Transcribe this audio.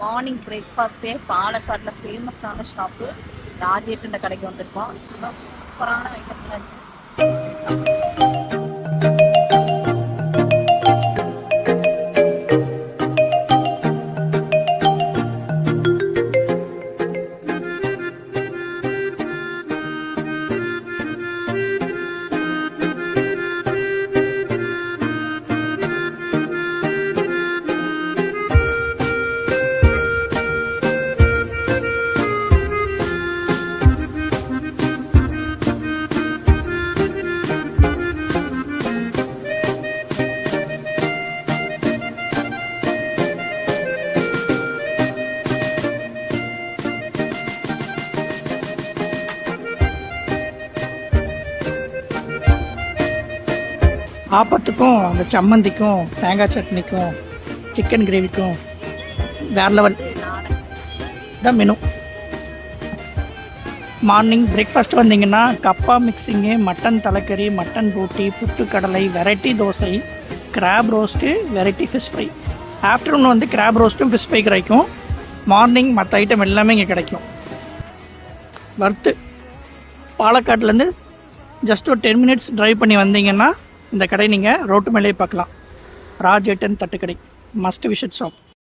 Morning பிரேக்ஃபாஸ்ட்டே பாலக்காட்டில் ஃபேமஸான shop ராஜேட்டுன்ற கடைக்கு வந்திருக்கோம். சூப்பரான ஐட்டம்லாம் ஆப்பத்துக்கும் அந்த சம்மந்திக்கும் தேங்காய் சட்னிக்கும் சிக்கன் கிரேவிக்கும் வேறு லெவல் தான் மெனு. மார்னிங் பிரேக்ஃபாஸ்ட் வந்தீங்கன்னா கப்பா மிக்சிங்கு, மட்டன் தலைக்கறி, மட்டன் போட்டி, புட்டு கடலை, variety dosa, crab roast, variety fish fry. Afternoon வந்து கிராப் ரோஸ்ட்டும் ஃபிஷ் ஃப்ரை கிடைக்கும். மார்னிங் மற்ற ஐட்டம் எல்லாமே இங்கே கிடைக்கும். வர்த்து பாலக்காட்லேருந்து ஜஸ்ட் ஒரு 10 minutes ட்ரைவ் பண்ணி வந்தீங்கன்னா இந்த கடை நீங்கள் ரோட்டு மேலே பார்க்கலாம். ராஜேட்டன் தட்டுக்கடை மஸ்ட் விசிட் ஷாப்.